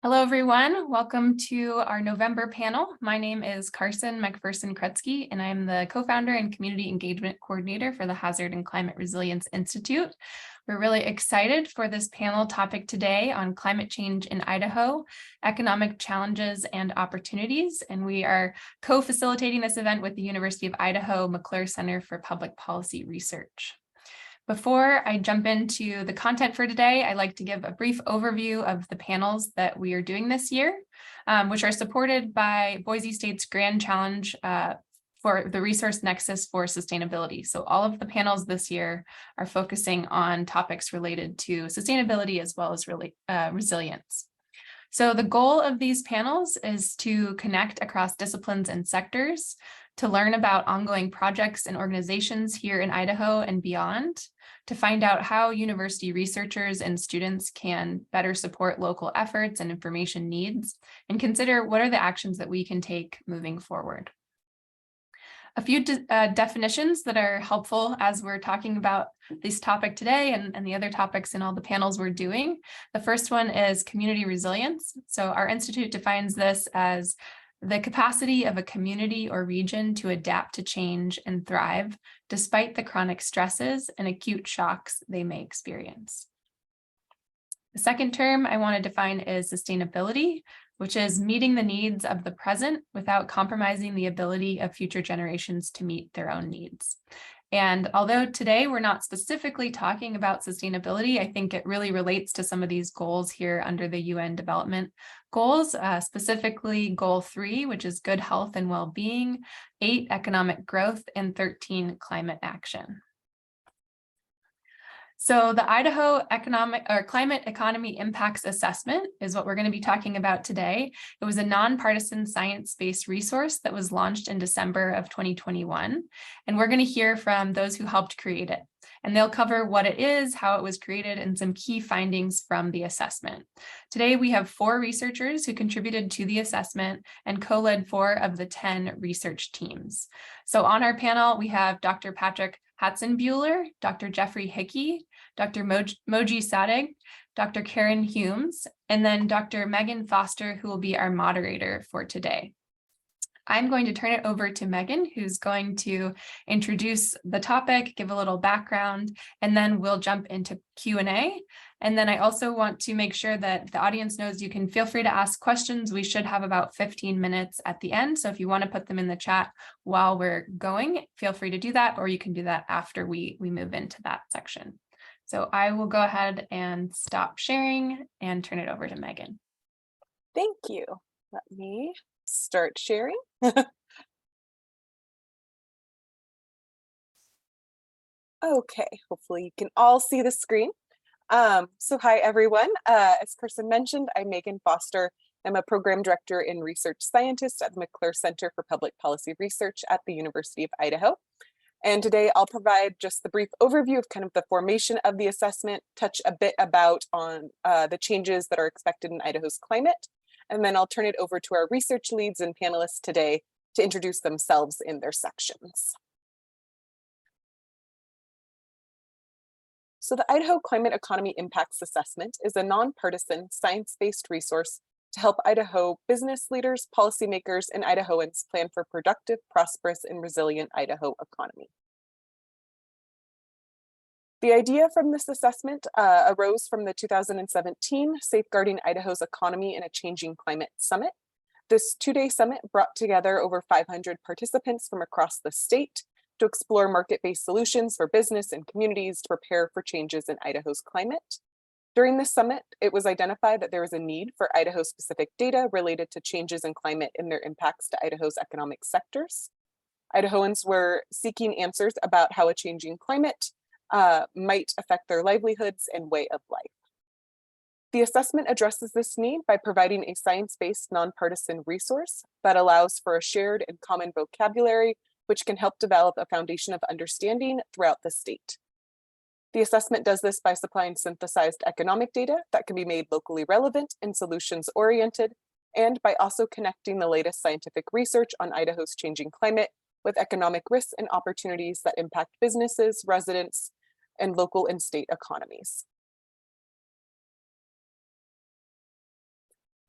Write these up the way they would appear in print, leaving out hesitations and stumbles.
Hello, everyone. Welcome to our November panel. My name is Carson McPherson-Krutzke, and I'm the co-founder and community engagement coordinator for the Hazard and Climate Resilience Institute. We're really excited for this panel topic today on climate change in Idaho, economic challenges and opportunities. And we are co-facilitating this event with the University of Idaho McClure Center for Public Policy Research. Before I jump into the content for today, I'd like to give a brief overview of the panels that we are doing this year, which are supported by Boise State's Grand Challenge for the Resource Nexus for Sustainability. So all of the panels this year are focusing on topics related to sustainability as well as resilience. So the goal of these panels is to connect across disciplines and sectors, to learn about ongoing projects and organizations here in Idaho and beyond, to find out how university researchers and students can better support local efforts and information needs, and consider what are the actions that we can take moving forward. A few definitions that are helpful as we're talking about this topic today and the other topics in all the panels we're doing. The first one is community resilience. So our institute defines this as the capacity of a community or region to adapt to change and thrive despite the chronic stresses and acute shocks they may experience. The second term I want to define is sustainability, which is meeting the needs of the present without compromising the ability of future generations to meet their own needs. And although today we're not specifically talking about sustainability, I think it really relates to some of these goals here under the UN Development Goals, specifically Goal 3, which is good health and well-being, 8, economic growth, and 13, climate action. So the Idaho Climate Economy Impacts Assessment is what we're going to be talking about today. It was a nonpartisan science-based resource that was launched in December of 2021. And we're going to hear from those who helped create it. And they'll cover what it is, how it was created, and some key findings from the assessment. Today, we have 4 researchers who contributed to the assessment and co-led 4 of the 10 research teams. So on our panel, we have Dr. Patrick Hatzenbuehler, Dr. Jeffrey Hickey, Dr. Moji Sadig, Dr. Karen Humes, and then Dr. Megan Foster, who will be our moderator for today. I'm going to turn it over to Megan, who's going to introduce the topic, give a little background, and then we'll jump into Q&A. And then I also want to make sure that the audience knows you can feel free to ask questions. We should have about 15 minutes at the end. So if you want to put them in the chat while we're going, feel free to do that, or you can do that after we move into that section. So I will go ahead and stop sharing and turn it over to Megan. Thank you. Let me start sharing. Okay, hopefully you can all see the screen. So hi everyone, as Carson mentioned, I'm Megan Foster. I'm a program director and research scientist at the McClure Center for Public Policy Research at the University of Idaho. And today I'll provide just the brief overview of kind of the formation of the assessment, touch a bit about on the changes that are expected in Idaho's climate, and then I'll turn it over to our research leads and panelists today to introduce themselves in their sections. So the Idaho Climate Economy Impacts Assessment is a nonpartisan, science-based resource to help Idaho business leaders, policymakers, and Idahoans plan for productive, prosperous, and resilient Idaho economy. The idea from this assessment arose from the 2017 Safeguarding Idaho's Economy in a Changing Climate Summit. This 2-day summit brought together over 500 participants from across the state to explore market-based solutions for business and communities to prepare for changes in Idaho's climate. During this summit, it was identified that there was a need for Idaho-specific data related to changes in climate and their impacts to Idaho's economic sectors. Idahoans were seeking answers about how a changing climate might affect their livelihoods and way of life. The assessment addresses this need by providing a science-based nonpartisan resource that allows for a shared and common vocabulary, which can help develop a foundation of understanding throughout the state. The assessment does this by supplying synthesized economic data that can be made locally relevant and solutions-oriented, and by also connecting the latest scientific research on Idaho's changing climate with economic risks and opportunities that impact businesses, residents, and local and state economies.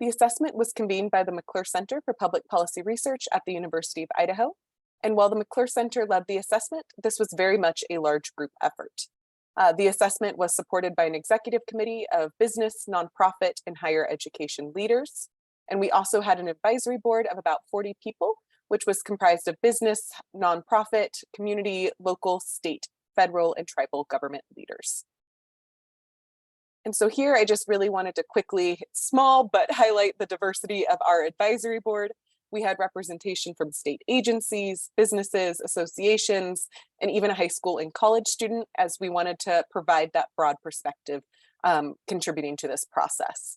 The assessment was convened by the McClure Center for Public Policy Research at the University of Idaho. And while the McClure Center led the assessment, this was very much a large group effort. The assessment was supported by an executive committee of business, nonprofit, and higher education leaders. And we also had an advisory board of about 40 people, which was comprised of business, nonprofit, community, local, state, federal, and tribal government leaders. And so here I just really wanted to quickly, small, but highlight the diversity of our advisory board. We had representation from state agencies, businesses, associations, and even a high school and college student, as we wanted to provide that broad perspective contributing to this process.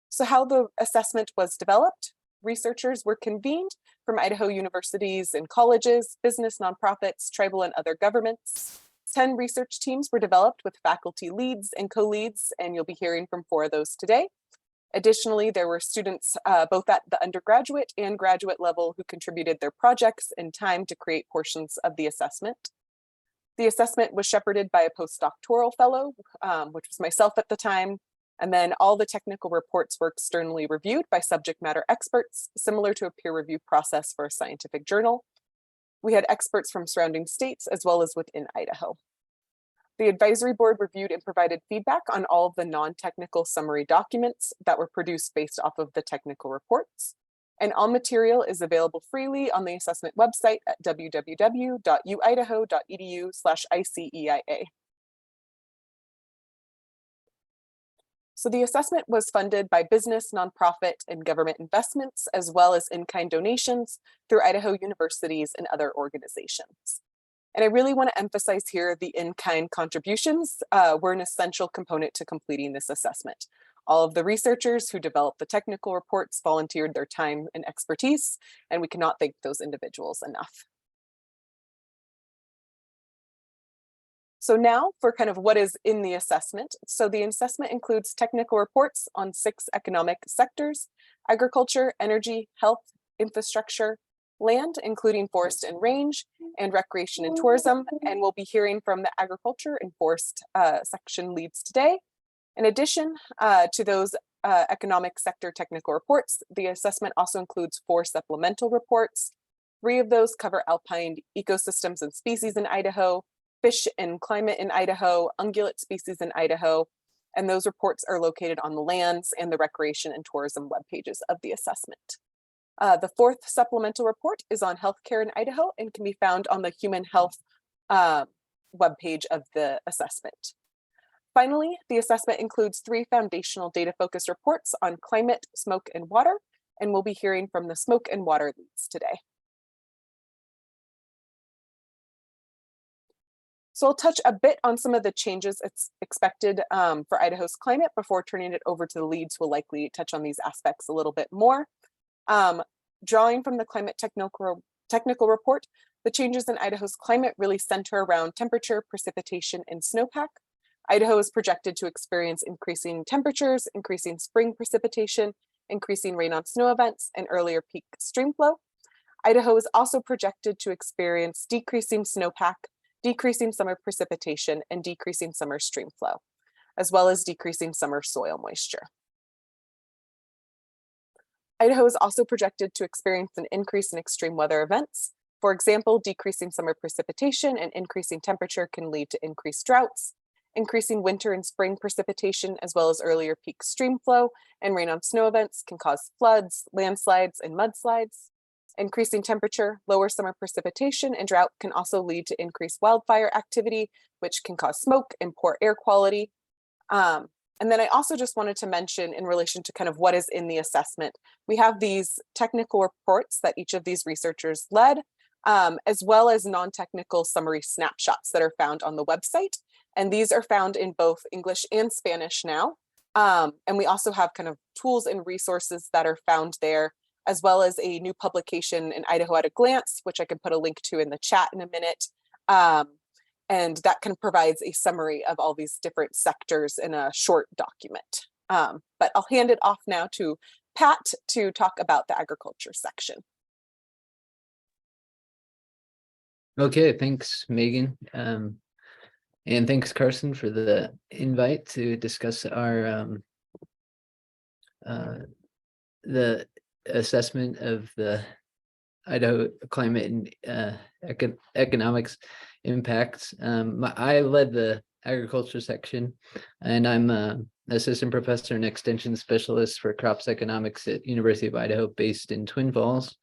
So how the assessment was developed: researchers were convened from Idaho universities and colleges, business, nonprofits, tribal, and other governments. 10 research teams were developed with faculty leads and co-leads, and you'll be hearing from 4 of those today. Additionally, there were students both at the undergraduate and graduate level who contributed their projects and time to create portions of the assessment. The assessment was shepherded by a postdoctoral fellow, which was myself at the time. And then all the technical reports were externally reviewed by subject matter experts, similar to a peer review process for a scientific journal. We had experts from surrounding states as well as within Idaho. The advisory board reviewed and provided feedback on all of the non-technical summary documents that were produced based off of the technical reports. And all material is available freely on the assessment website at www.uidaho.edu/ICEIA. So the assessment was funded by business, nonprofit, and government investments, as well as in-kind donations through Idaho universities and other organizations. And I really want to emphasize here the in-kind contributions were an essential component to completing this assessment. All of the researchers who developed the technical reports volunteered their time and expertise, and we cannot thank those individuals enough. So now for kind of what is in the assessment. So the assessment includes technical reports on 6 economic sectors: agriculture, energy, health, infrastructure, land, including forest and range, and recreation and tourism. And we'll be hearing from the agriculture and forest section leads today. In addition to those economic sector technical reports, the assessment also includes 4 supplemental reports. 3 of those cover alpine ecosystems and species in Idaho, fish and climate in Idaho, ungulate species in Idaho, and those reports are located on the lands and the recreation and tourism web pages of the assessment. The 4th supplemental report is on healthcare in Idaho and can be found on the human health webpage of the assessment. Finally, the assessment includes 3 foundational data-focused reports on climate, smoke, and water, and we'll be hearing from the smoke and water leads today. So I'll touch a bit on some of the changes it's expected for Idaho's climate before turning it over to the leads who will likely touch on these aspects a little bit more. Drawing from the climate technical report, the changes in Idaho's climate really center around temperature, precipitation, and snowpack. Idaho is projected to experience increasing temperatures, increasing spring precipitation, increasing rain on snow events, and earlier peak stream flow. Idaho is also projected to experience decreasing snowpack, decreasing summer precipitation, and decreasing summer stream flow, as well as decreasing summer soil moisture. Idaho is also projected to experience an increase in extreme weather events. For example, decreasing summer precipitation and increasing temperature can lead to increased droughts. Increasing winter and spring precipitation, as well as earlier peak stream flow and rain on snow events, can cause floods, landslides, and mudslides. Increasing temperature, lower summer precipitation, and drought can also lead to increased wildfire activity, which can cause smoke and poor air quality. And then I also just wanted to mention, in relation to kind of what is in the assessment, we have these technical reports that each of these researchers led, as well as non-technical summary snapshots that are found on the website. And these are found in both English and Spanish now. And we also have kind of tools and resources that are found there, as well as a new publication in Idaho at a Glance, which I can put a link to in the chat in a minute. And that kind of provides a summary of all these different sectors in a short document. But I'll hand it off now to Pat to talk about the agriculture section. Okay, thanks, Megan. And thanks, Carson, for the invite to discuss our the assessment of the Idaho climate and economics impacts. I led the agriculture section, and I'm assistant professor and extension specialist for crops economics at University of Idaho, based in Twin Falls.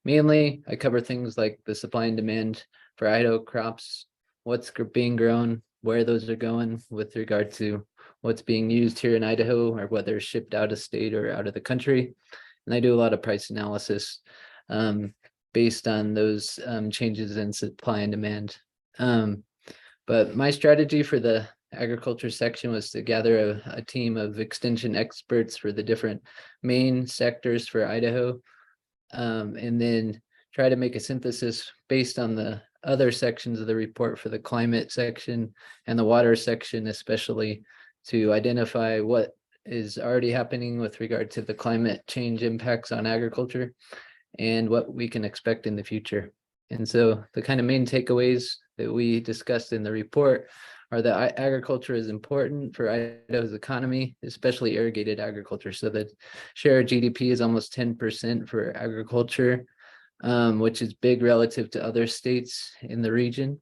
Mainly, I cover things like the supply and demand for Idaho crops, what's being grown, where those are going with regard to what's being used here in Idaho, or whether it's shipped out of state or out of the country. And I do a lot of price analysis based on those changes in supply and demand. But my strategy for the agriculture section was to gather a team of extension experts for the different main sectors for Idaho, and then try to make a synthesis based on the other sections of the report for the climate section and the water section, especially to identify what is already happening with regard to the climate change impacts on agriculture and what we can expect in the future. And so the kind of main takeaways that we discussed in the report are that agriculture is important for Idaho's economy, especially irrigated agriculture. So the share of GDP is almost 10% for agriculture, which is big relative to other states in the region.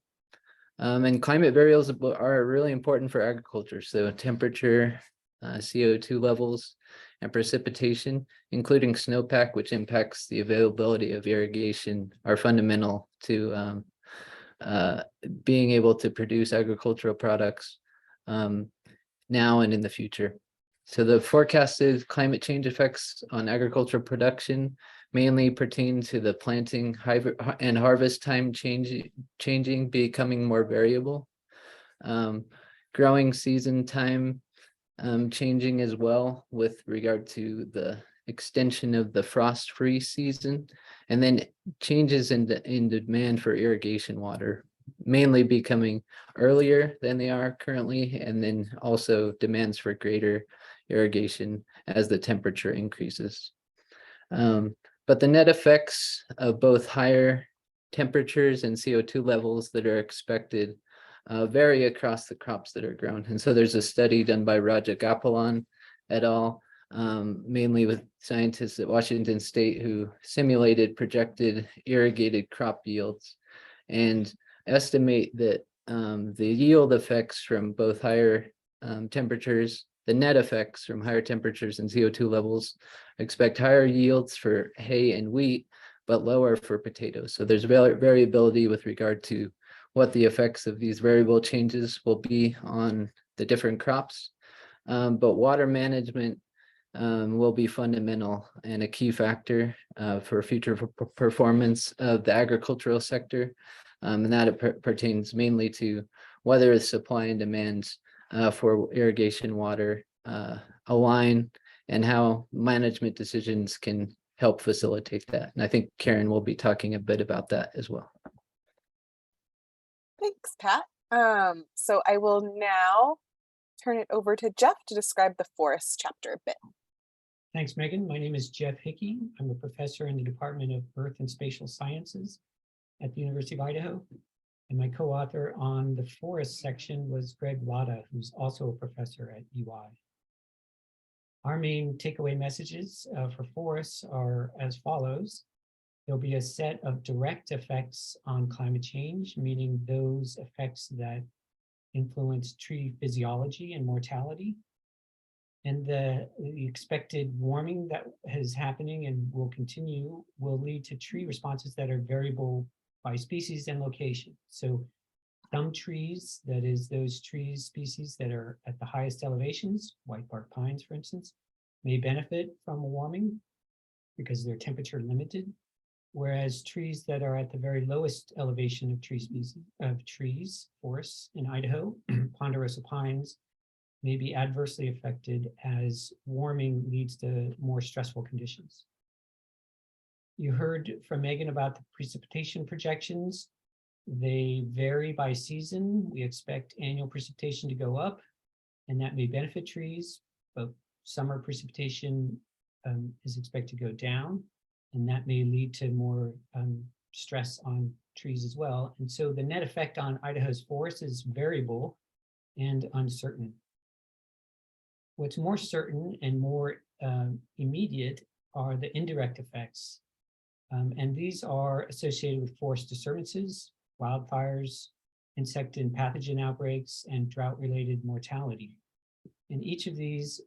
And climate variables are really important for agriculture. So temperature, CO2 levels, and precipitation, including snowpack, which impacts the availability of irrigation, are fundamental to being able to produce agricultural products now and in the future. So the forecasted climate change effects on agricultural production mainly pertain to the planting and harvest time changing, becoming more variable. Growing season time changing as well with regard to the extension of the frost-free season, and then changes in demand for irrigation water, mainly becoming earlier than they are currently, and then also demands for greater irrigation as the temperature increases. But the net effects of both higher temperatures and CO2 levels that are expected vary across the crops that are grown. And so there's a study done by Rajagopalan et al., mainly with scientists at Washington State, who simulated projected irrigated crop yields and estimate that the yield effects from both higher temperatures, the net effects from higher temperatures and CO2 levels, expect higher yields for hay and wheat, but lower for potatoes. So there's variability with regard to what the effects of these variable changes will be on the different crops. But water management will be fundamental and a key factor for future performance of the agricultural sector. And that it pertains mainly to whether the supply and demand for irrigation water align, and how management decisions can help facilitate that. And I think Karen will be talking a bit about that as well. Thanks, Pat. So I will now turn it over to Jeff to describe the forest chapter a bit. Thanks, Megan. My name is Jeff Hickey. I'm a professor in the Department of Earth and Spatial Sciences at the University of Idaho. And my co-author on the forest section was Greg Latta, who's also a professor at UI. Our main takeaway messages for forests are as follows. There'll be a set of direct effects on climate change, meaning those effects that influence tree physiology and mortality. And the expected warming that is happening and will continue will lead to tree responses that are variable by species and location. So some trees, that is those trees species that are at the highest elevations, white bark pines, for instance, may benefit from warming because they're temperature limited. Whereas trees that are at the very lowest elevation of forests in Idaho, ponderosa pines, may be adversely affected as warming leads to more stressful conditions. You heard from Megan about the precipitation projections. They vary by season. We expect annual precipitation to go up, and that may benefit trees, but summer precipitation is expected to go down, and that may lead to more stress on trees as well. And so the net effect on Idaho's forests is variable and uncertain. What's more certain and more immediate are the indirect effects. And these are associated with forest disturbances, wildfires, insect and pathogen outbreaks, and drought-related mortality. And each of these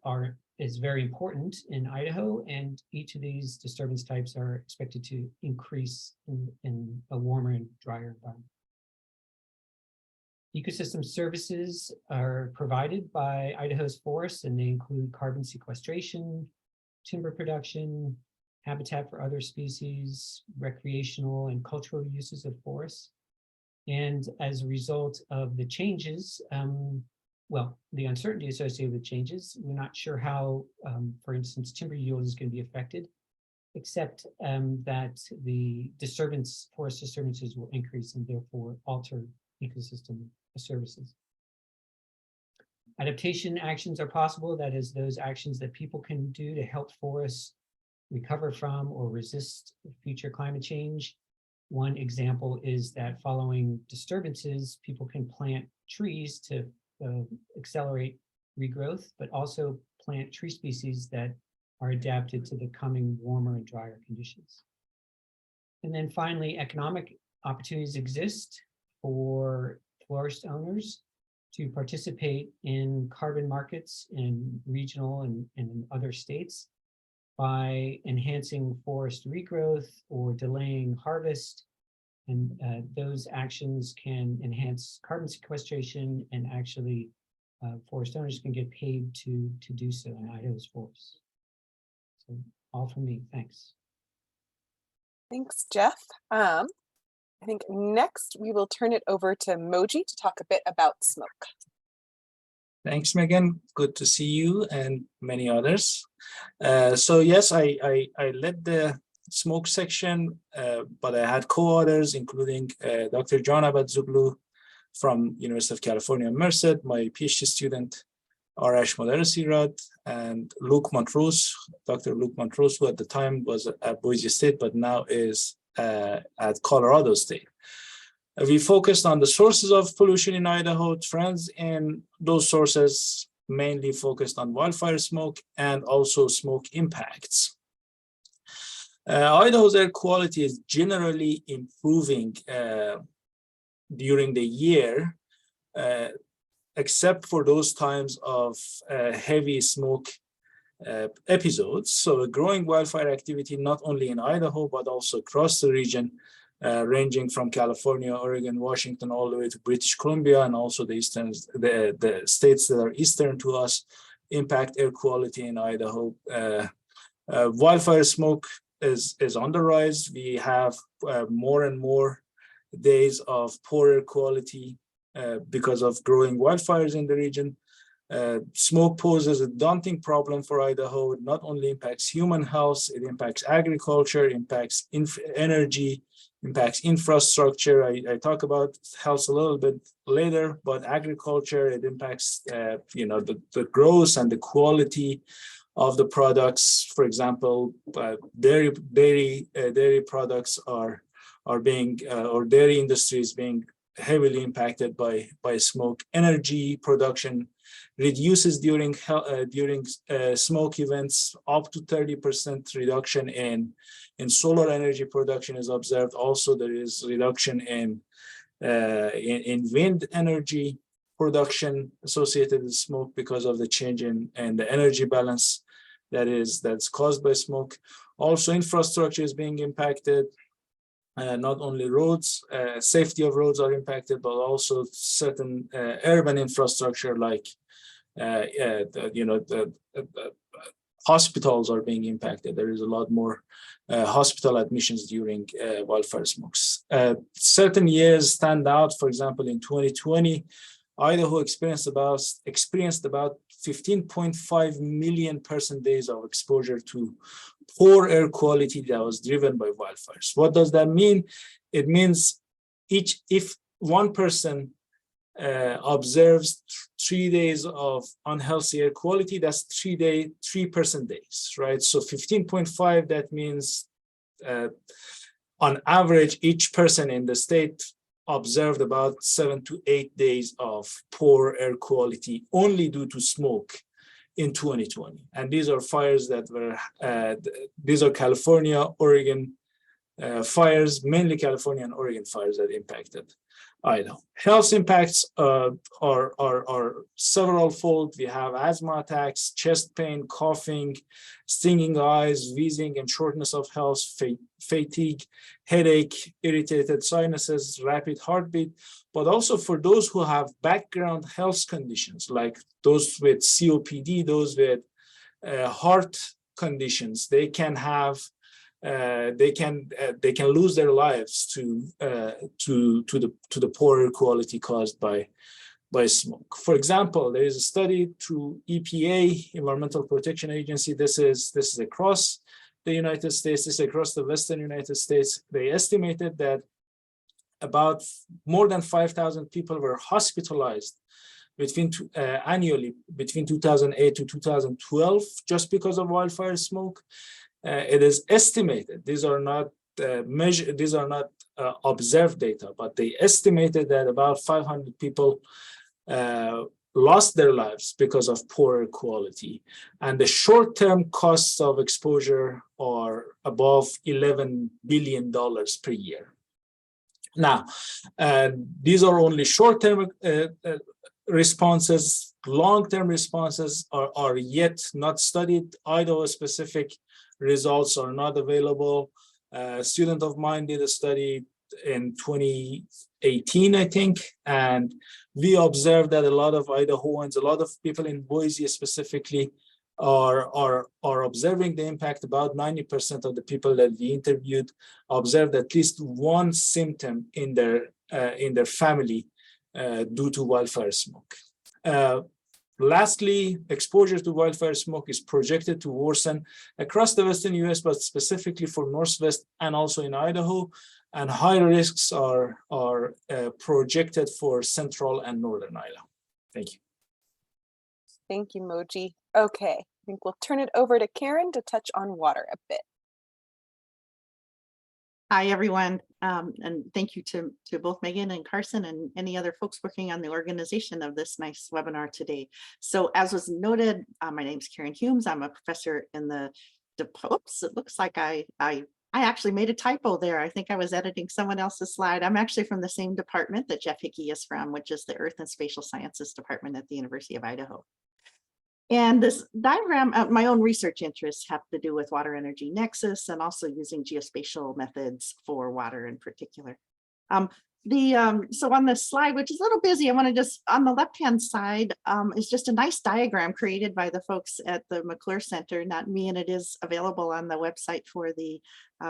is very important in Idaho, and each of these disturbance types are expected to increase in a warmer and drier environment. Ecosystem services are provided by Idaho's forests, and they include carbon sequestration, timber production, habitat for other species, recreational and cultural uses of forests. And as a result of the changes, the uncertainty associated with changes, we're not sure how, for instance, timber yield is going to be affected, except that the forest disturbances will increase and therefore alter ecosystem services. Adaptation actions are possible, that is, those actions that people can do to help forests recover from or resist future climate change. One example is that following disturbances, people can plant trees to accelerate regrowth, but also plant tree species that are adapted to the coming warmer and drier conditions. And then finally, economic opportunities exist for forest owners to participate in carbon markets in regional and in other states by enhancing forest regrowth or delaying harvest. And those actions can enhance carbon sequestration, and actually forest owners can get paid to do so in Idaho's forests. So all from me, thanks. Thanks, Jeff. I think next we will turn it over to Moji to talk a bit about smoke. Thanks, Megan. Good to see you and many others. So yes, I led the smoke section, but I had co-authors, including Dr. John Abadzoglu from University of California, Merced, my PhD student, Arash Modarresirad, and Luke Montrose, Dr. Luke Montrose, who at the time was at Boise State, but now is at Colorado State. We focused on the sources of pollution in Idaho, trends in those sources, mainly focused on wildfire smoke and also smoke impacts. Idaho's air quality is generally improving during the year, except for those times of heavy smoke episodes. So a growing wildfire activity, not only in Idaho, but also across the region, ranging from California, Oregon, Washington, all the way to British Columbia, and also the states that are eastern to us, impact air quality in Idaho. Wildfire smoke is on the rise. We have more and more days of poor air quality because of growing wildfires in the region. Smoke poses a daunting problem for Idaho. It not only impacts human health, it impacts agriculture, impacts energy, impacts infrastructure. I talk about health a little bit later, but agriculture, it impacts the growth and the quality of the products. For example, dairy products are being or dairy industry is being heavily impacted by smoke. Energy production reduces during smoke events. Up to 30% reduction in solar energy production is observed. Also, there is reduction in wind energy production associated with smoke because of the change in the energy balance that's caused by smoke. Also, infrastructure is being impacted. Not only roads, safety of roads are impacted, but also certain urban infrastructure like the hospitals are being impacted. There is a lot more hospital admissions during wildfire smokes. Certain years stand out. For example, in 2020, Idaho experienced about 15.5 million person days of exposure to poor air quality that was driven by wildfires. What does that mean? It means if one person observes 3 days of unhealthy air quality, that's 3 person days, right? So 15.5, that means on average, each person in the state observed about 7 to 8 days of poor air quality only due to smoke in 2020. And these are fires that were, these are California, Oregon fires, mainly California and Oregon fires that impacted Idaho. Health impacts are several fold. We have asthma attacks, chest pain, coughing, stinging eyes, wheezing and shortness of health, fatigue, headache, irritated sinuses, rapid heartbeat, but also for those who have background health conditions, like those with COPD, those with heart conditions, they can have they can lose their lives to the poor air quality caused by smoke. For example, there is a study through EPA, Environmental Protection Agency. This is across the United States. This is across the Western United States. They estimated that about more than 5,000 people were hospitalized annually between 2008 to 2012 just because of wildfire smoke. It is estimated, these are not measured, these are not observed data, but they estimated that about 500 people lost their lives because of poor air quality. And the short-term costs of exposure are above $11 billion per year. Now, these are only short-term responses. Long-term responses are yet not studied. Idaho-specific results are not available. A student of mine did a study in 2018, I think, and we observed that a lot of Idahoans, a lot of people in Boise specifically, are observing the impact. About 90% of the people that we interviewed observed at least one symptom in their family due to wildfire smoke. Lastly, exposure to wildfire smoke is projected to worsen across the Western US, but specifically for Northwest and also in Idaho, and high risks are projected for Central and Northern Idaho. Thank you. Thank you, Moji. Okay, I think we'll turn it over to Karen to touch on water a bit. Hi, everyone, and thank you to both Megan and Carson and any other folks working on the organization of this nice webinar today. So as was noted, my name is Karen Humes. I'm a professor in the, oops, it looks like I actually made a typo there. I think I was editing someone else's slide. I'm actually from the same department that Jeff Hickey is from, which is the Earth and Spatial Sciences Department at the University of Idaho. And this diagram, my own research interests have to do with water energy nexus and also using geospatial methods for water in particular. So on this slide, which is a little busy, I want to just, on the left-hand side is just a nice diagram created by the folks at the McClure Center, not me, and it is available on the website for the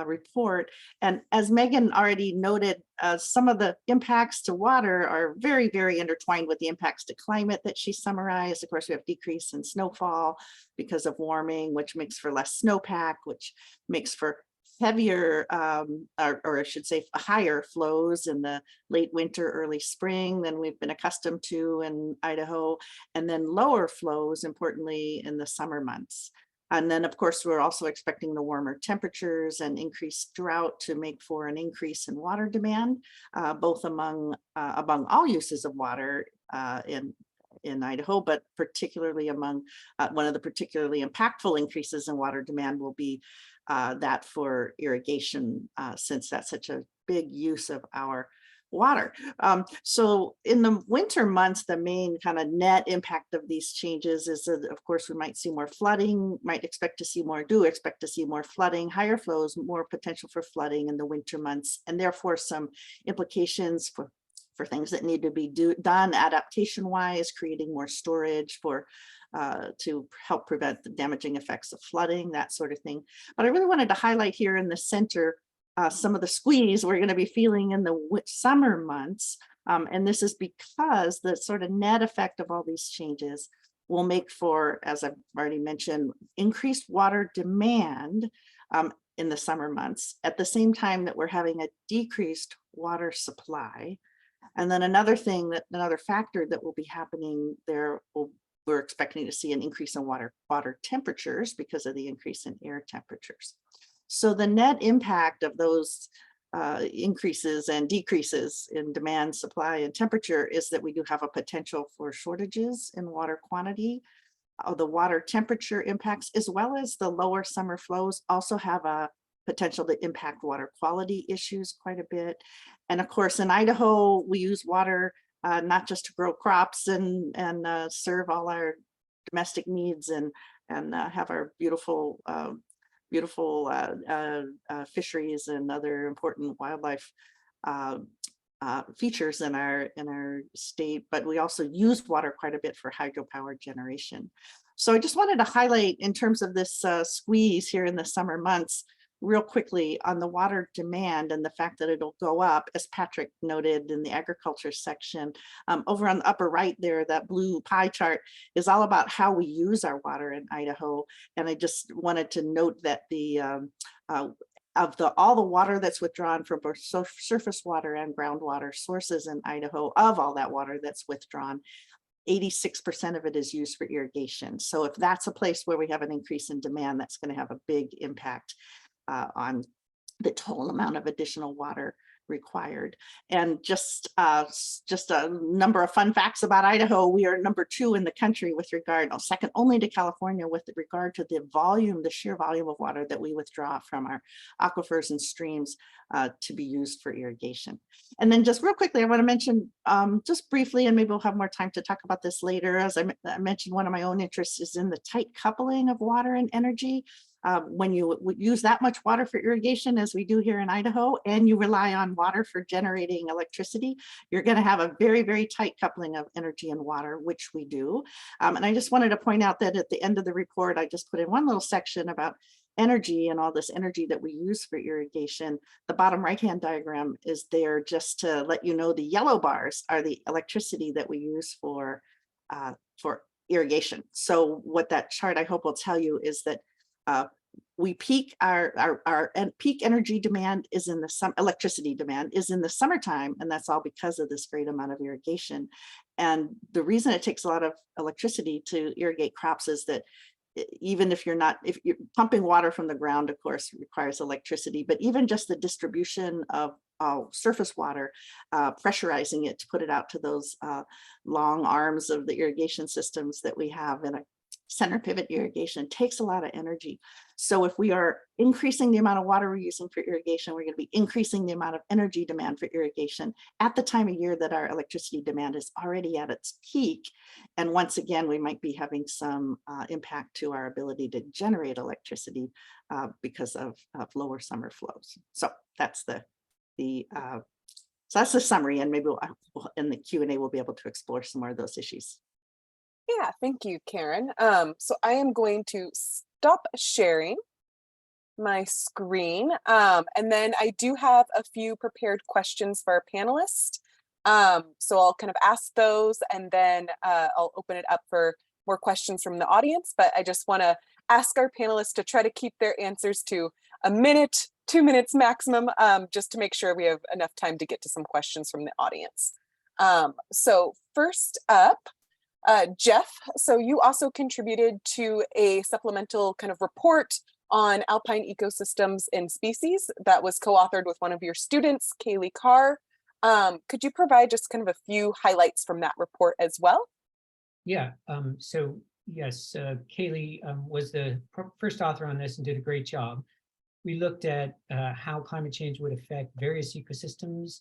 report. And as Megan already noted, some of the impacts to water are very, very intertwined with the impacts to climate that she summarized. Of course, we have decrease in snowfall because of warming, which makes for less snowpack, which makes for heavier, or I should say higher flows in the late winter, early spring than we've been accustomed to in Idaho, and then lower flows, importantly, in the summer months. And then, of course, we're also expecting the warmer temperatures and increased drought to make for an increase in water demand, both among all uses of water in Idaho, but particularly among one of the particularly impactful increases in water demand will be that for irrigation, since that's such a big use of our water. So in the winter months, the main kind of net impact of these changes is that, of course, we might see more flooding, expect to see more flooding, higher flows, more potential for flooding in the winter months, and therefore some implications for things that need to be done adaptation-wise, creating more storage for to help prevent the damaging effects of flooding, that sort of thing. But I really wanted to highlight here in the center some of the squeeze we're going to be feeling in the summer months. And this is because the sort of net effect of all these changes will make for, as I've already mentioned, increased water demand in the summer months, at the same time that we're having a decreased water supply. And then another factor that will be happening there, we're expecting to see an increase in water temperatures because of the increase in air temperatures. So the net impact of those increases and decreases in demand, supply, and temperature is that we do have a potential for shortages in water quantity. The water temperature impacts, as well as the lower summer flows, also have a potential to impact water quality issues quite a bit. And of course, in Idaho, we use water not just to grow crops and serve all our domestic needs and have our beautiful fisheries and other important wildlife features in our state, but we also use water quite a bit for hydropower generation. So I just wanted to highlight in terms of this squeeze here in the summer months, real quickly on the water demand and the fact that it'll go up, as Patrick noted in the agriculture section. Over on the upper right there, that blue pie chart is all about how we use our water in Idaho. And I just wanted to note that all the water that's withdrawn from both surface water and groundwater sources in Idaho, of all that water that's withdrawn, 86% of it is used for irrigation. So if that's a place where we have an increase in demand, that's going to have a big impact on the total amount of additional water required. And just a number of fun facts about Idaho. We are number 2 in the country with regard, second only to California with regard to the volume, the sheer volume of water that we withdraw from our aquifers and streams to be used for irrigation. And then just real quickly, I want to mention just briefly, and maybe we'll have more time to talk about this later, as I mentioned, one of my own interests is in the tight coupling of water and energy. When you use that much water for irrigation, as we do here in Idaho, and you rely on water for generating electricity, you're going to have a very, very tight coupling of energy and water, which we do. And I just wanted to point out that at the end of the report, I just put in one little section about energy and all this energy that we use for irrigation. The bottom right-hand diagram is there just to let you know the yellow bars are the electricity that we use for irrigation. So what that chart I hope will tell you is that we peak our peak energy demand is in the electricity demand is in the summertime, and that's all because of this great amount of irrigation. And the reason it takes a lot of electricity to irrigate crops is that even if you're pumping water from the ground, of course, requires electricity, but even just the distribution of surface water, pressurizing it to put it out to those long arms of the irrigation systems that we have in a center pivot irrigation takes a lot of energy. So if we are increasing the amount of water we're using for irrigation, we're going to be increasing the amount of energy demand for irrigation at the time of year that our electricity demand is already at its peak. And once again, we might be having some impact to our ability to generate electricity because of lower summer flows. So that's the summary, and maybe in the Q&A we'll be able to explore some more of those issues. Yeah, thank you, Karen. So I am going to stop sharing my screen. And then I do have a few prepared questions for our panelists. So I'll kind of ask those, and then I'll open it up for more questions from the audience. But I just want to ask our panelists to try to keep their answers to a minute, 2 minutes maximum, just to make sure we have enough time to get to some questions from the audience. So first up, Jeff, so you also contributed to a supplemental kind of report on alpine ecosystems and species that was co-authored with one of your students, Kaylee Carr. Could you provide just kind of a few highlights from that report as well? Yeah, so yes, Kaylee was the first author on this and did a great job. We looked at how climate change would affect various ecosystems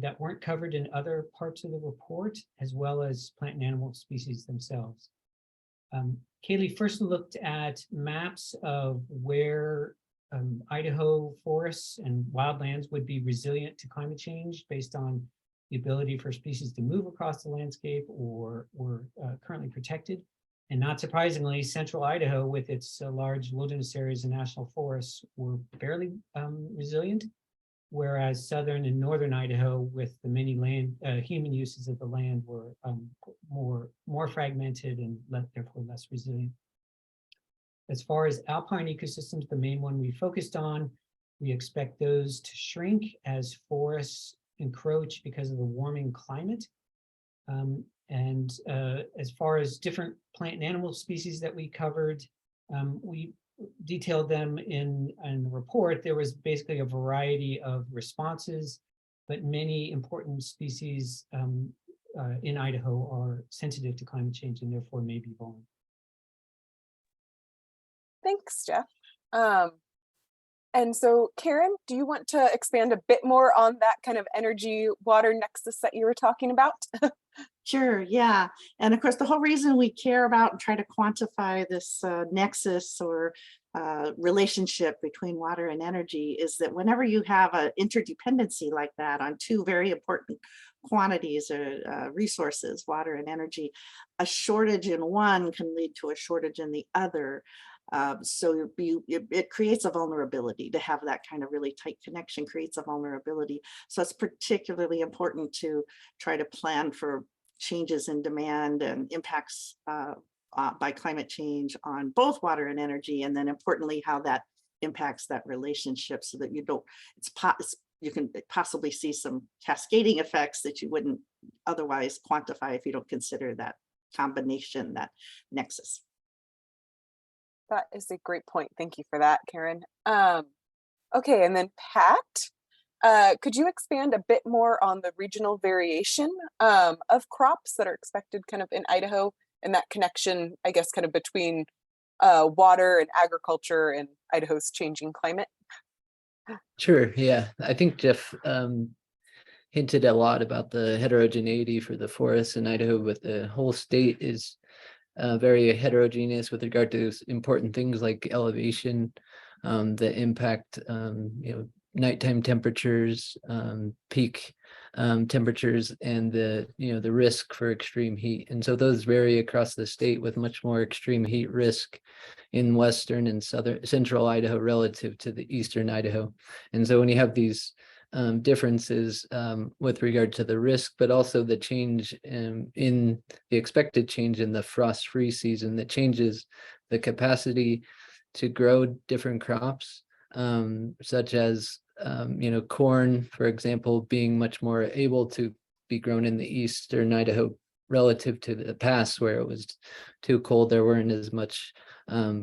that weren't covered in other parts of the report, as well as plant and animal species themselves. Kaylee first looked at maps of where Idaho forests and wildlands would be resilient to climate change based on the ability for species to move across the landscape or were currently protected. And not surprisingly, central Idaho with its large wilderness areas and national forests were fairly resilient, whereas southern and northern Idaho with the many human uses of the land were more fragmented and therefore less resilient. As far as alpine ecosystems, the main one we focused on, we expect those to shrink as forests encroach because of the warming climate. As far as different plant and animal species that we covered, we detailed them in the report, there was basically a variety of responses, but many important species in Idaho are sensitive to climate change and therefore may be vulnerable. Thanks, Jeff. And so, Karen, do you want to expand a bit more on that kind of energy water nexus that you were talking about? Sure, yeah. And of course, the whole reason we care about and try to quantify this nexus or relationship between water and energy is that whenever you have an interdependency like that on two very important quantities or resources, water and energy, a shortage in one can lead to a shortage in the other. So it creates a vulnerability to have that kind of really tight connection, creates a vulnerability. So it's particularly important to try to plan for changes in demand and impacts by climate change on both water and energy, and then importantly, how that impacts that relationship so that you don't, you can possibly see some cascading effects that you wouldn't otherwise quantify if you don't consider that combination, that nexus. That is a great point. Thank you for that, Karen. Okay, and then Pat, could you expand a bit more on the regional variation of crops that are expected kind of in Idaho and that connection, I guess, kind of between water and agriculture and Idaho's changing climate? Sure, yeah. I think Jeff hinted a lot about the heterogeneity for the forests in Idaho, but the whole state is very heterogeneous with regard to important things like elevation, the impact, nighttime temperatures, peak temperatures, and the risk for extreme heat. And so those vary across the state, with much more extreme heat risk in western and central Idaho relative to the eastern Idaho. And so when you have these differences with regard to the risk, but also the change in the expected change in the frost-free season that changes the capacity to grow different crops, such as corn, for example, being much more able to be grown in the eastern Idaho relative to the past, where it was too cold. There weren't as much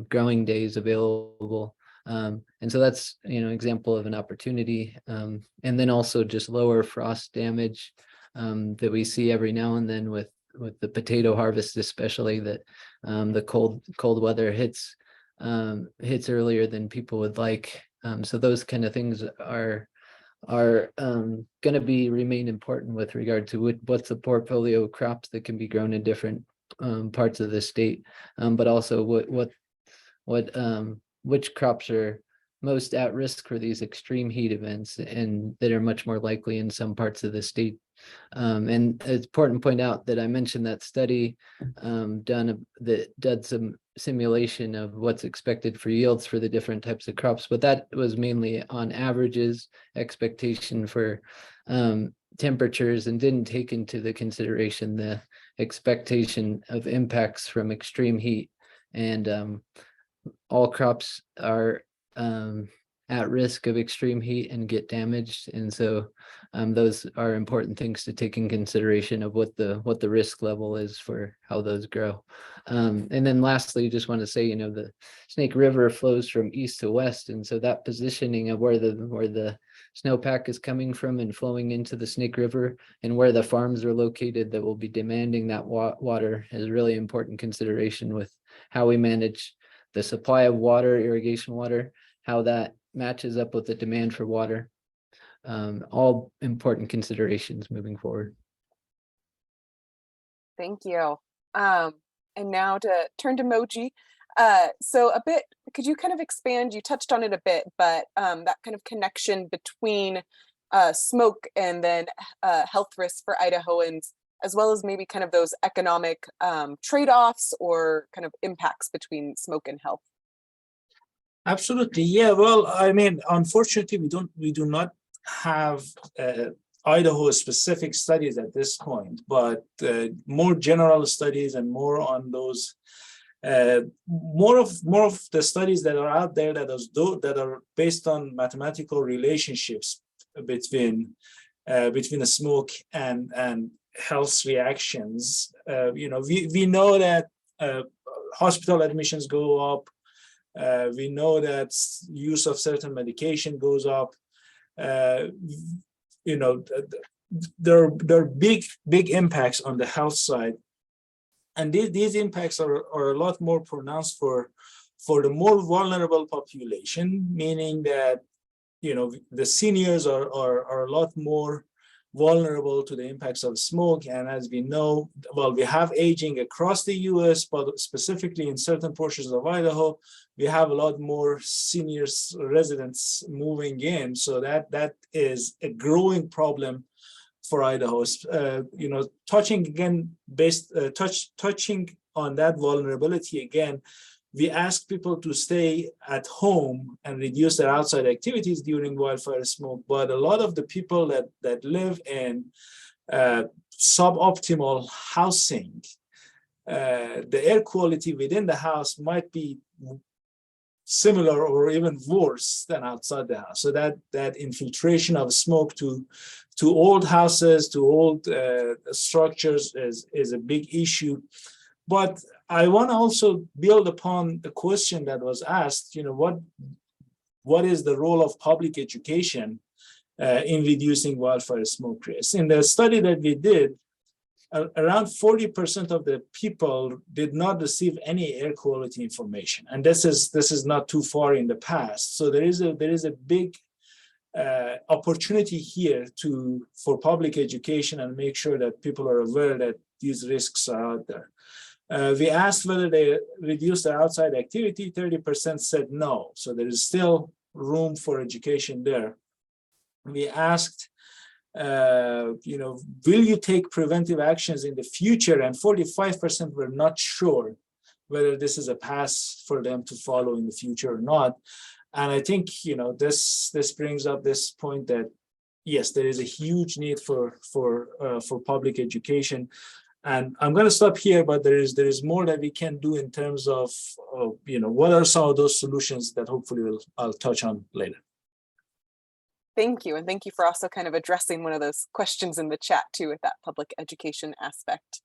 growing days available. And so that's, example of an opportunity. And then also just lower frost damage that we see every now and then with the potato harvest, especially that the cold weather hits earlier than people would like. So those kind of things are going to remain important with regard to what's the portfolio of crops that can be grown in different parts of the state, but also which crops are most at risk for these extreme heat events and that are much more likely in some parts of the state. And it's important to point out that I mentioned that study that did some simulation of what's expected for yields for the different types of crops, but that was mainly on averages, expectation for temperatures, and didn't take into the consideration the expectation of impacts from extreme heat. And all crops are at risk of extreme heat and get damaged, and so those are important things to take in consideration of what the risk level is for how those grow. And then lastly, just want to say, the Snake River flows from east to west, and so that positioning of where the snowpack is coming from and flowing into the Snake River and where the farms are located that will be demanding that water is really important consideration with how we manage the supply of water, irrigation water, how that matches up with the demand for water. All important considerations moving forward. Thank you. And now to turn to Moji. So could you kind of expand, you touched on it a bit, but that kind of connection between smoke and then health risks for Idahoans, as well as maybe kind of those economic trade-offs or kind of impacts between smoke and health? Absolutely, yeah. Well, I mean, unfortunately, we do not have Idaho specific studies at this point, but more general studies and more on those, more of the studies that are out there that are based on mathematical relationships between the smoke and health reactions. We know that hospital admissions go up, We know that use of certain medication goes up. You know, there are big impacts on the health side. And these impacts are a lot more pronounced for the more vulnerable population, meaning that, you know, the seniors are a lot more vulnerable to the impacts of smoke. And as we know, well, we have aging across the US, but specifically in certain portions of Idaho, we have a lot more seniors residents moving in. So that is a growing problem for Idaho. You know, touching on that vulnerability again, we ask people to stay at home and reduce their outside activities during wildfire smoke. But a lot of the people that live in suboptimal housing, the air quality within the house might be similar or even worse than outside the house. So that infiltration of smoke to old houses, to old structures is a big issue. But I want to also build upon the question that was asked, you know, what is the role of public education in reducing wildfire smoke risk? In the study that we did, around 40% of the people did not receive any air quality information, and this is not too far in the past. So there is a big opportunity here for public education and make sure that people are aware that these risks are out there. We asked whether they reduced their outside activity. 30% said no. So there is still room for education there. We asked, you know, will you take preventive actions in the future? And 45% were not sure whether this is a path for them to follow in the future or not. And I think, you know, this brings up this point that yes, there is a huge need for public education. And I'm going to stop here, but there is more that we can do in terms of you know, what are some of those solutions that hopefully I'll touch on later. Thank you. And thank you for also kind of addressing one of those questions in the chat too, with that public education aspect.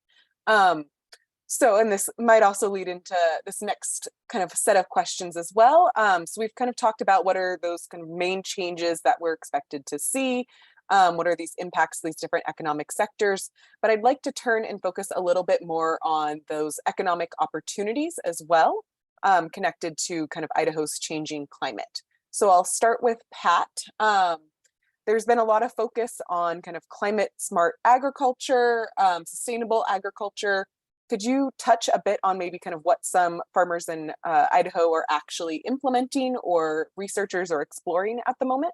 So, and this might also lead into this next kind of set of questions as well. So we've kind of talked about what are those kind of main changes that we're expected to see. What are these impacts, these different economic sectors? But I'd like to turn and focus a little bit more on those economic opportunities as well, connected to kind of Idaho's changing climate. So I'll start with Pat. There's been a lot of focus on kind of climate smart agriculture, sustainable agriculture. Could you touch a bit on maybe kind of what some farmers in Idaho are actually implementing or researchers are exploring at the moment?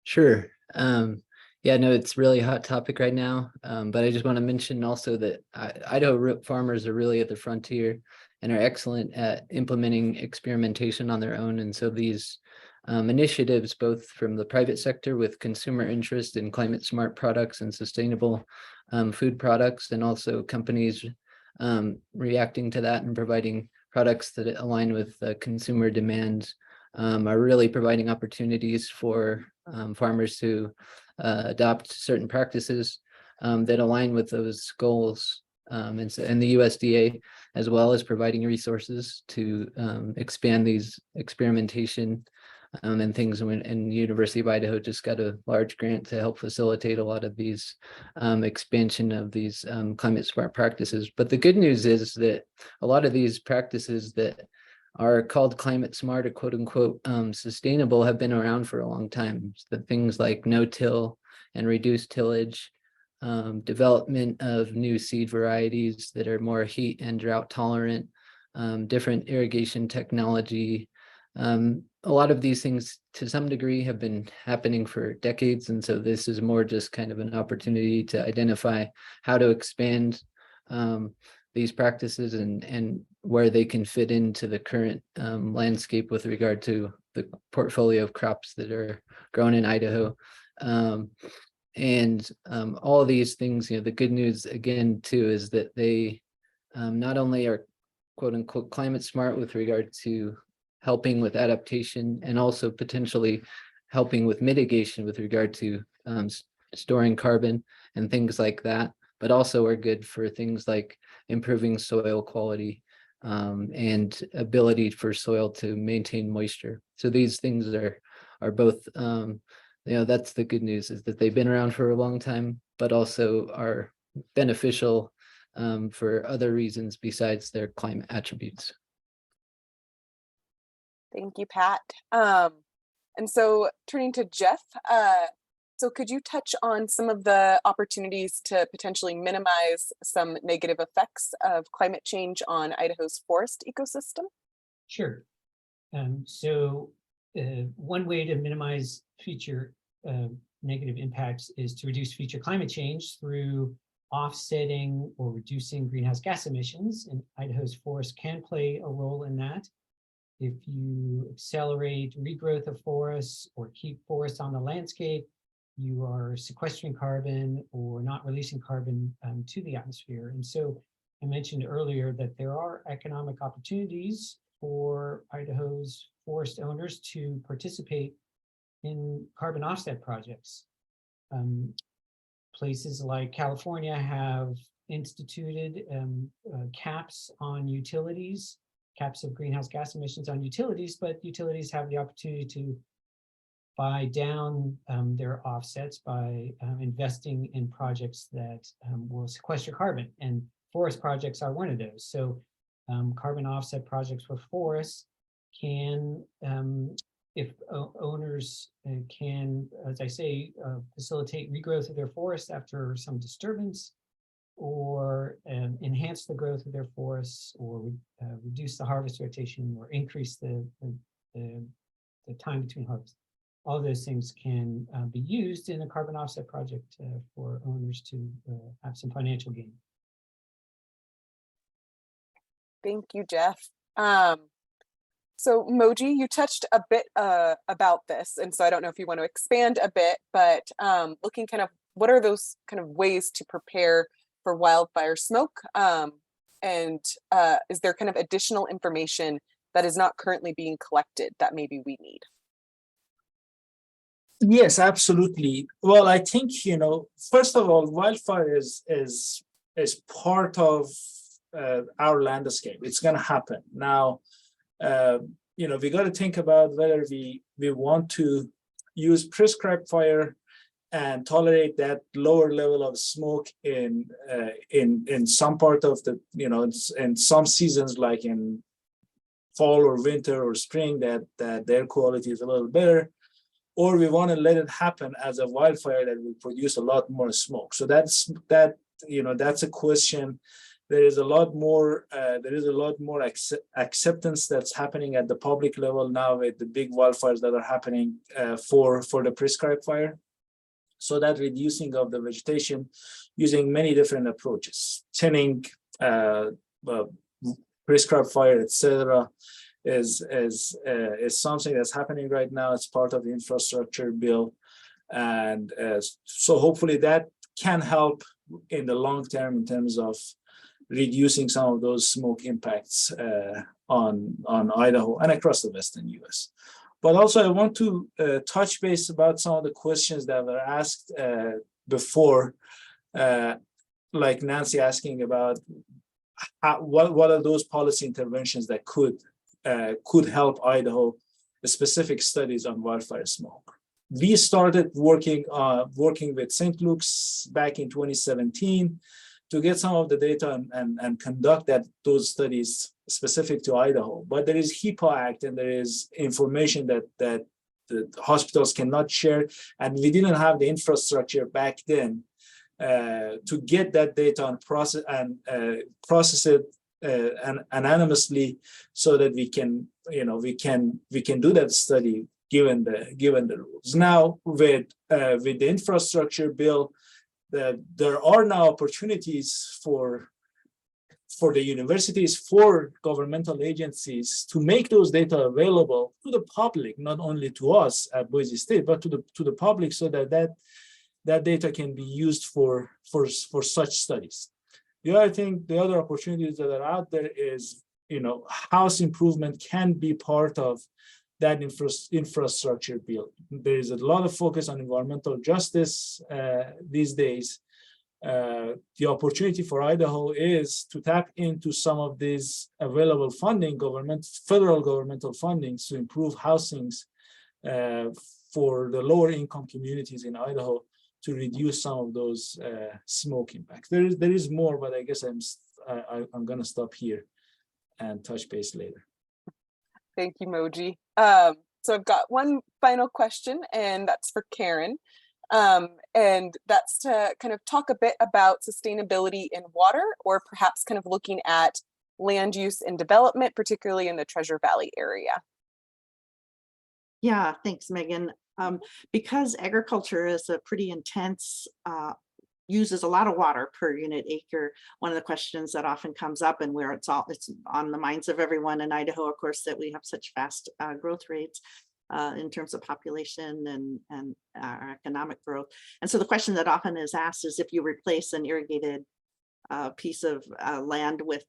Sure. Yeah, no, it's really a hot topic right now. But I just want to mention also that Idaho farmers are really at the frontier and are excellent at implementing experimentation on their own. And so these initiatives, both from the private sector with consumer interest in climate smart products and sustainable food products, and also companies reacting to that and providing products that align with consumer demands, are really providing opportunities for farmers to adopt certain practices that align with those goals. And the USDA, as well as providing resources to expand these experimentation and things. And University of Idaho just got a large grant to help facilitate a lot of these expansion of these climate smart practices. But the good news is that a lot of these practices that are called climate smart or quote unquote sustainable have been around for a long time. So things like no-till and reduced tillage, development of new seed varieties that are more heat and drought tolerant, different irrigation technology. A lot of these things to some degree have been happening for decades. And so this is more just kind of an opportunity to identify how to expand these practices and where they can fit into the current landscape with regard to the portfolio of crops that are grown in Idaho. And all of these things, you know, the good news again too is that they not only are quote unquote climate smart with regard to helping with adaptation and also potentially helping with mitigation with regard to storing carbon and things like that, but also are good for things like improving soil quality and ability for soil to maintain moisture. So these things are both, that's the good news, is that they've been around for a long time, but also are beneficial for other reasons besides their climate attributes. Thank you, Pat. And so turning to Jeff, so could you touch on some of the opportunities to potentially minimize some negative effects of climate change on Idaho's forest ecosystem? Sure. So one way to minimize future negative impacts is to reduce future climate change through offsetting or reducing greenhouse gas emissions, and Idaho's forests can play a role in that. If you accelerate regrowth of forests or keep forests on the landscape, you are sequestering carbon or not releasing carbon to the atmosphere. And so I mentioned earlier that there are economic opportunities for Idaho's forest owners to participate in carbon offset projects. Places like California have instituted caps on utilities, caps of greenhouse gas emissions on utilities, but utilities have the opportunity to buy down their offsets by investing in projects that will sequester carbon, and forest projects are one of those. So carbon offset projects for forests can, if owners can, as I say, facilitate regrowth of their forests after some disturbance, or enhance the growth of their forests, or reduce the harvest rotation, or increase the time between harvests. All those things can be used in a carbon offset project for owners to have some financial gain. Thank you, Jeff. So Moji, you touched a bit about this, and so I don't know if you want to expand a bit, but looking kind of, what are those kind of ways to prepare for wildfire smoke? And is there kind of additional information that is not currently being collected that maybe we need? Yes, absolutely. Well, I think, first of all, wildfire is part of our landscape. It's going to happen. Now, we got to think about whether we want to use prescribed fire and tolerate that lower level of smoke in some part of the, in some seasons, like in fall or winter or spring, that the air quality is a little better, or we want to let it happen as a wildfire that will produce a lot more smoke. So that's a question. There is a lot more acceptance that's happening at the public level now with the big wildfires that are happening for the prescribed fire. So that reducing of the vegetation using many different approaches, thinning, prescribed fire, etc., is something that's happening right now. It's part of the infrastructure bill, and so hopefully that can help in the long term in terms of reducing some of those smoke impacts on Idaho and across the western U.S. But also I want to touch base about some of the questions that were asked before, like Nancy asking about what are those policy interventions that could help Idaho, the specific studies on wildfire smoke. We started working with St. Luke's back in 2017 to get some of the data and conduct those studies specific to Idaho. But there is HIPAA Act, and there is information that the hospitals cannot share, and we didn't have the infrastructure back then to get that data and process it anonymously, so that we can do that study given the rules. Now with the infrastructure bill, there are now opportunities for the universities, for governmental agencies to make those data available to the public, not only to us at Boise State, but to the public, so that data can be used for such studies. The other opportunities that are out there is, house improvement can be part of that infrastructure bill. There is a lot of focus on environmental justice these days, the opportunity for Idaho is to tap into some of these available funding, federal governmental fundings to improve housings for the lower income communities in Idaho to reduce some of those smoke impacts. There is more, but I guess I'm going to stop here and touch base later. Thank you, Moji. So I've got one final question, and that's for Karen. And that's to kind of talk a bit about sustainability in water, or perhaps kind of looking at land use and development, particularly in the Treasure Valley area. Yeah, thanks, Megan. Because agriculture is a pretty intense, uses a lot of water per unit acre. One of the questions that often comes up, and where it's on the minds of everyone in Idaho, of course, that we have such fast growth rates in terms of population and our economic growth. And so the question that often is asked is, if you replace an irrigated piece of land with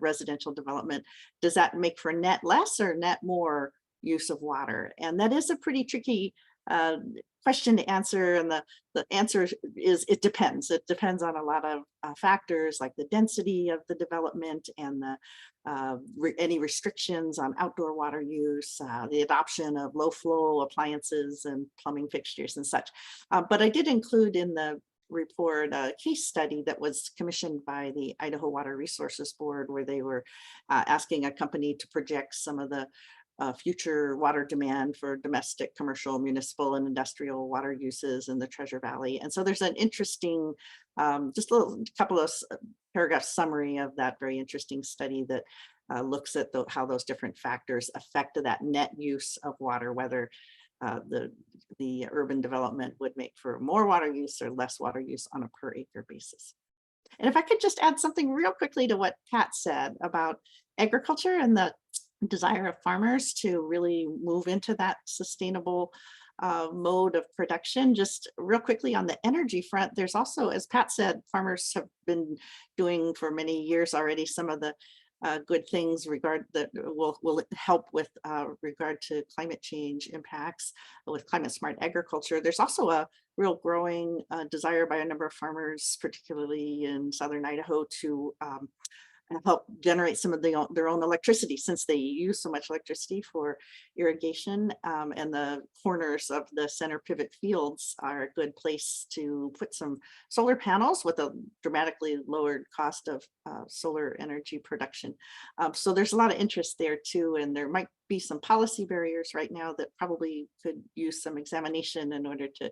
residential development, does that make for net less or net more use of water? And that is a pretty tricky question to answer, and the answer is it depends. It depends on a lot of factors, like the density of the development and the any restrictions on outdoor water use, the adoption of low flow appliances and plumbing fixtures and such. But I did include in the report a case study that was commissioned by the Idaho Water Resources Board, where they were asking a company to project some of the future water demand for domestic, commercial, municipal, and industrial water uses in the Treasure Valley. And so there's an interesting, just a couple of paragraph summary of that very interesting study that looks at how those different factors affect that net use of water, whether the urban development would make for more water use or less water use on a per acre basis. And if I could just add something real quickly to what Pat said about agriculture and the desire of farmers to really move into that sustainable mode of production. Just real quickly on the energy front, there's also, as Pat said, farmers have been doing for many years already some of the good things that will help with regard to climate change impacts with climate smart agriculture. There's also a real growing desire by a number of farmers, particularly in southern Idaho, to help generate some of their own electricity, since they use so much electricity for irrigation, and the corners of the center pivot fields are a good place to put some solar panels with a dramatically lowered cost of solar energy production. So there's a lot of interest there too, and there might be some policy barriers right now that probably could use some examination in order to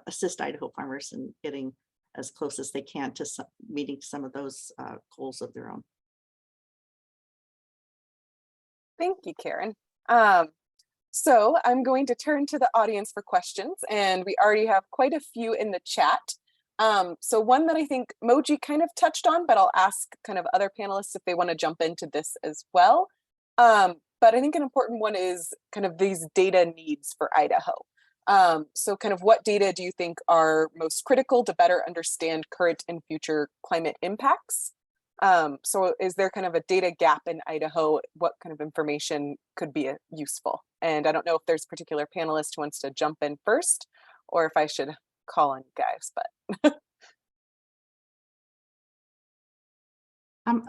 assist Idaho farmers in getting as close as they can to meeting some of those goals of their own. Thank you, Karen. So I'm going to turn to the audience for questions, and we already have quite a few in the chat. So one that I think Moji kind of touched on, but I'll ask kind of other panelists if they want to jump into this as well. But I think an important one is kind of these data needs for Idaho. So kind of what data do you think are most critical to better understand current and future climate impacts? So is there kind of a data gap in Idaho? What kind of information could be useful? And I don't know if there's a particular panelist who wants to jump in first, or if I should call on you guys, but.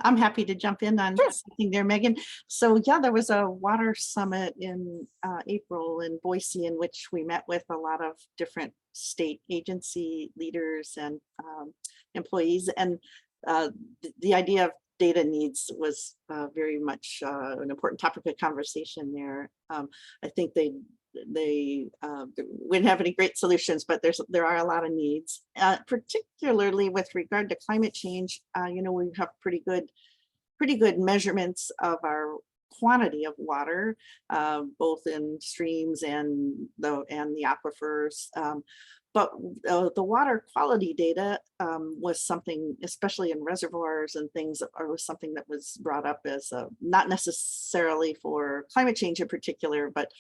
I'm happy to jump in on something there, Megan. So yeah, there was a water summit in April in Boise, in which we met with a lot of different state agency leaders and employees. And the idea of data needs was very much an important topic of conversation there. I think they wouldn't have any great solutions, but there are a lot of needs, particularly with regard to climate change. You know, we have pretty good measurements of our quantity of water, both in streams and the aquifers. But the water quality data was something, especially in reservoirs and things, or was something that was brought up as not necessarily for climate change in particular, but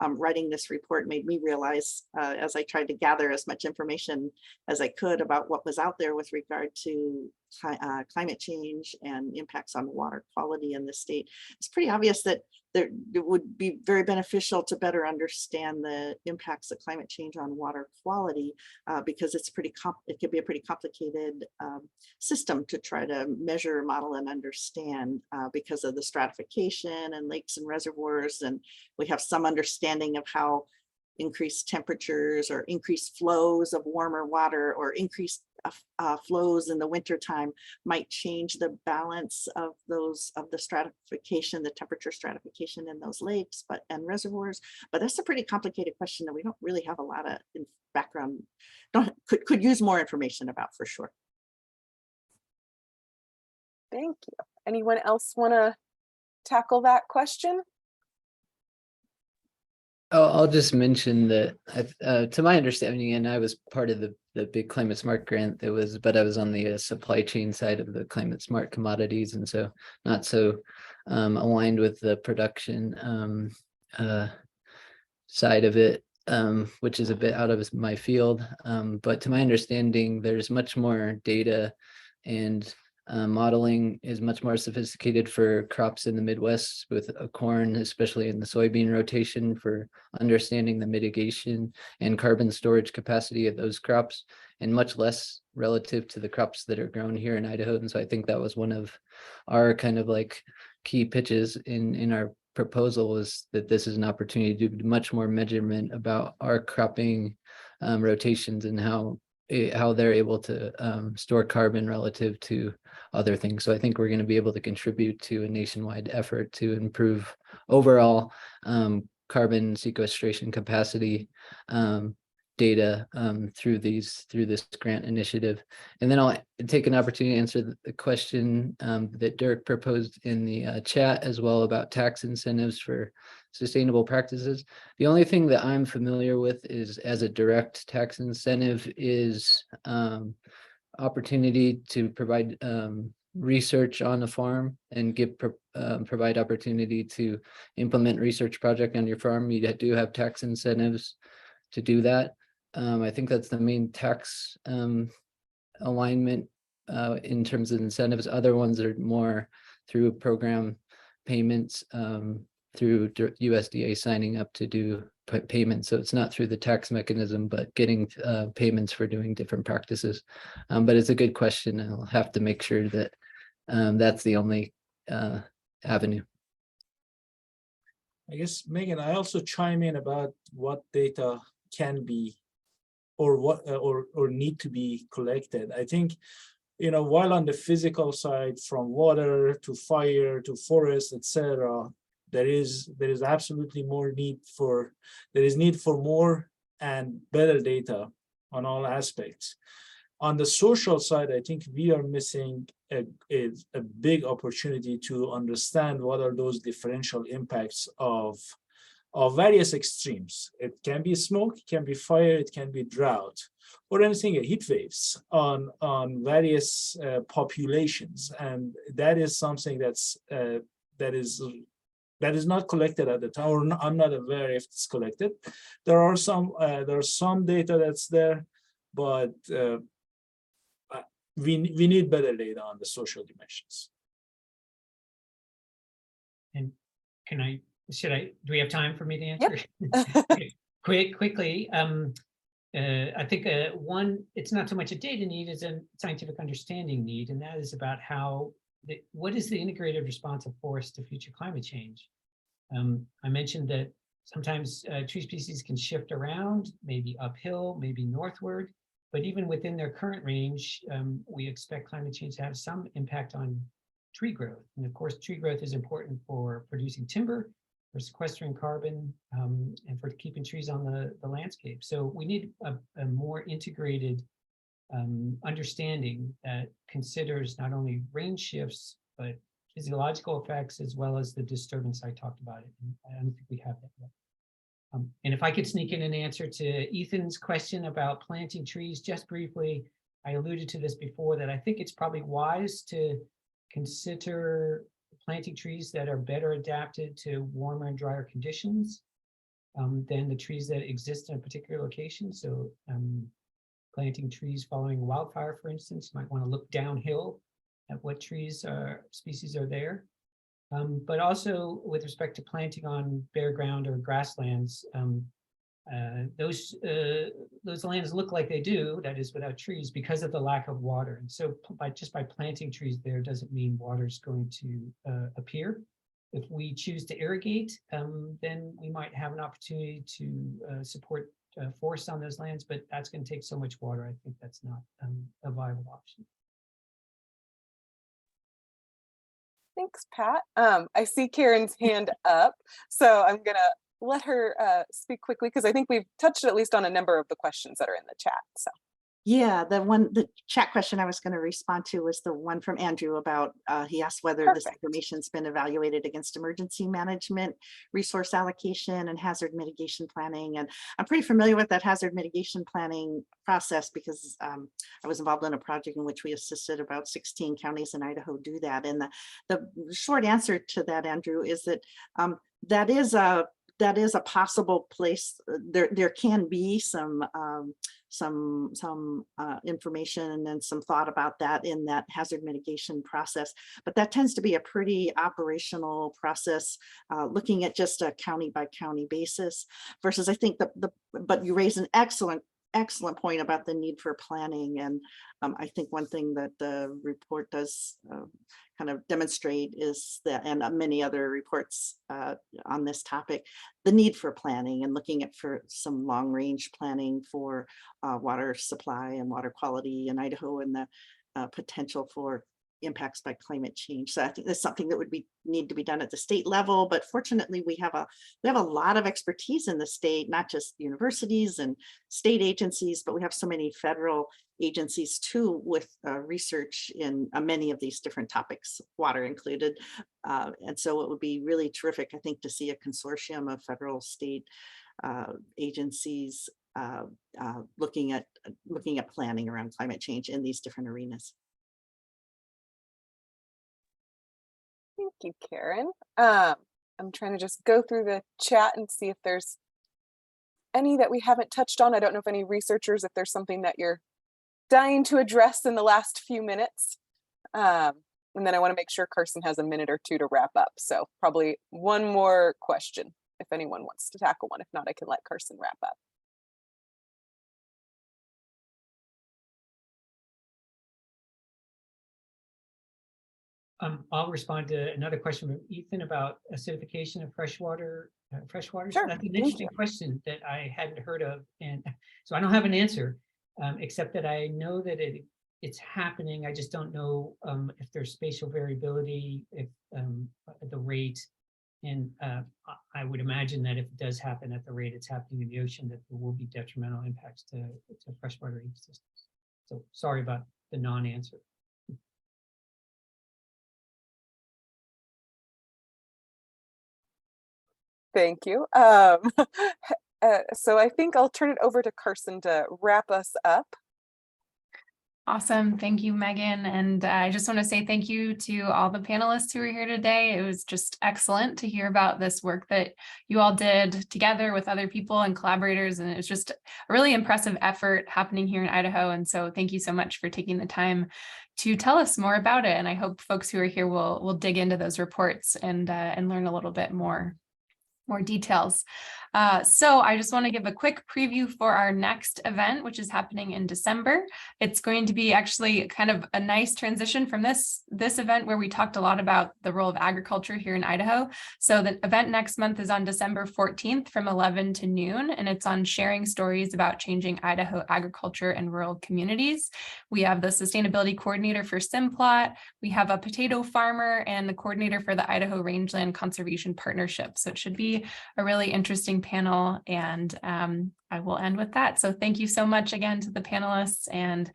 writing this report made me realize, as I tried to gather as much information as I could about what was out there with regard to climate change and impacts on water quality in the state, it's pretty obvious that it would be very beneficial to better understand the impacts of climate change on water quality, because it's it can be a pretty complicated system to try to measure, model, and understand because of the stratification and lakes and reservoirs. And we have some understanding of how increased temperatures or increased flows of warmer water or increased flows in the wintertime might change the balance of the stratification, the temperature stratification in those lakes and reservoirs. But that's a pretty complicated question that we don't really have a lot of background, could use more information about for sure. Thank you. Anyone else want to tackle that question? I'll just mention that to my understanding, and I was part of the big Climate Smart grant but I was on the supply chain side of the Climate Smart Commodities, and so not so aligned with the production side of it, which is a bit out of my field. But to my understanding, there's much more data, and modeling is much more sophisticated for crops in the Midwest with corn, especially in the soybean rotation, for understanding the mitigation and carbon storage capacity of those crops, and much less relative to the crops that are grown here in Idaho. And so I think that was one of our kind of like key pitches in our proposal, was that this is an opportunity to do much more measurement about our cropping rotations and how they're able to store carbon relative to other things. So I think we're going to be able to contribute to a nationwide effort to improve overall carbon sequestration capacity data through this grant initiative. And then I'll take an opportunity to answer the question that Dirk proposed in the chat as well, about tax incentives for sustainable practices. The only thing that I'm familiar with is, as a direct tax incentive, is opportunity to provide research on a farm and provide opportunity to implement research project on your farm. You do have tax incentives to do that. I think that's the main tax alignment in terms of incentives. Other ones are more through program payments, through USDA signing up to do payments. So it's not through the tax mechanism, but getting payments for doing different practices. But it's a good question. I'll have to make sure that that's the only avenue. I guess, Megan, I also chime in about what data can be or what or need to be collected. I think, while on the physical side, from water to fire to forest, etc., there is absolutely need for more and better data on all aspects. On the social side, I think we are missing a big opportunity to understand what are those differential impacts of various extremes. It can be smoke, it can be fire, it can be drought, or anything, heat waves on various populations. And that is something that is not collected at the time, or I'm not aware if it's collected. There's some data that's there, but we need better data on the social dimensions. And do we have time for me to answer? Yep. Quickly. I think one, it's not so much a data need as a scientific understanding need, and that is about what is the integrated response of forests to future climate change? I mentioned that sometimes tree species can shift around, maybe uphill, maybe northward, but even within their current range, we expect climate change to have some impact on tree growth. And of course, tree growth is important for producing timber, for sequestering carbon, and for keeping trees on the landscape. So we need a more integrated understanding that considers not only range shifts, but physiological effects, as well as the disturbance I talked about. I don't think we have that yet. And if I could sneak in an answer to Ethan's question about planting trees, just briefly, I alluded to this before, that I think it's probably wise to consider planting trees that are better adapted to warmer and drier conditions than the trees that exist in a particular location. So planting trees following wildfire, for instance, you might want to look downhill at what species are there. But also with respect to planting on bare ground or grasslands, those lands look like they do, that is without trees, because of the lack of water. And so just by planting trees there doesn't mean water is going to appear. If we choose to irrigate, then we might have an opportunity to support forests on those lands, but that's going to take so much water. I think that's not a viable option. Thanks, Pat. I see Karen's hand up, so I'm gonna let her speak quickly because I think we've touched at least on a number of the questions that are in the chat. So Yeah, the chat question I was going to respond to was the one from Andrew about, he asked whether this Perfect. information's been evaluated against emergency management, resource allocation, and hazard mitigation planning. And I'm pretty familiar with that hazard mitigation planning process because I was involved in a project in which we assisted about 16 counties in Idaho do that. And the short answer to that, Andrew, is that that is a possible place. There can be some information and then some thought about that in that hazard mitigation process, but that tends to be a pretty operational process, looking at just a county by county basis. Versus, I think but you raise an excellent point about the need for planning, and I think one thing that the report does kind of demonstrate is that, and many other reports on this topic, the need for planning and looking at for some long range planning for water supply and water quality in Idaho, and the potential for impacts by climate change. So I think that's something that would need to be done at the state level, but fortunately we have a lot of expertise in the state, not just universities and state agencies, but we have so many federal agencies too with research in many of these different topics, water included. And so it would be really terrific, I think, to see a consortium of federal, state agencies looking at planning around climate change in these different arenas. thank you, Karen. I'm trying to just go through the chat and see if there's any that we haven't touched on. I don't know if any researchers, if there's something that you're dying to address in the last few minutes. And then I want to make sure Carson has a minute or two to wrap up. So probably one more question if anyone wants to tackle one. If not, I can let Carson wrap up. I'll respond to another question from Ethan about acidification of freshwater. Freshwater. Sure, That's an thank interesting you. question that I hadn't heard of, and so I don't have an answer, except that I know that it's happening. I just don't know if there's spatial variability, if the rate, and I would imagine that if it does happen at the rate it's happening in the ocean, that there will be detrimental impacts to freshwater ecosystems. So sorry about the non-answer. Thank you. So I think I'll turn it over to Carson to wrap us up. Awesome. Thank you, Megan. And I just want to say thank you to all the panelists who were here today. It was just excellent to hear about this work that you all did together with other people and collaborators. And it was just a really impressive effort happening here in Idaho. And so thank you so much for taking the time to tell us more about it. And I hope folks who are here will dig into those reports and learn a little bit more details. So I just want to give a quick preview for our next event, which is happening in December. It's going to be actually kind of a nice transition from this event where we talked a lot about the role of agriculture here in Idaho. So the event next month is on December 14th from 11 to noon, and it's on sharing stories about changing Idaho agriculture and rural communities. We have the sustainability coordinator for Simplot, we have a potato farmer, and the coordinator for the Idaho Rangeland Conservation Partnership. So it should be a really interesting panel, and I will end with that. So thank you so much again to the panelists, and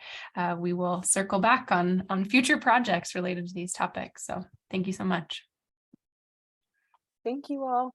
we will circle back on future projects related to these topics. So thank you so much. Thank you all.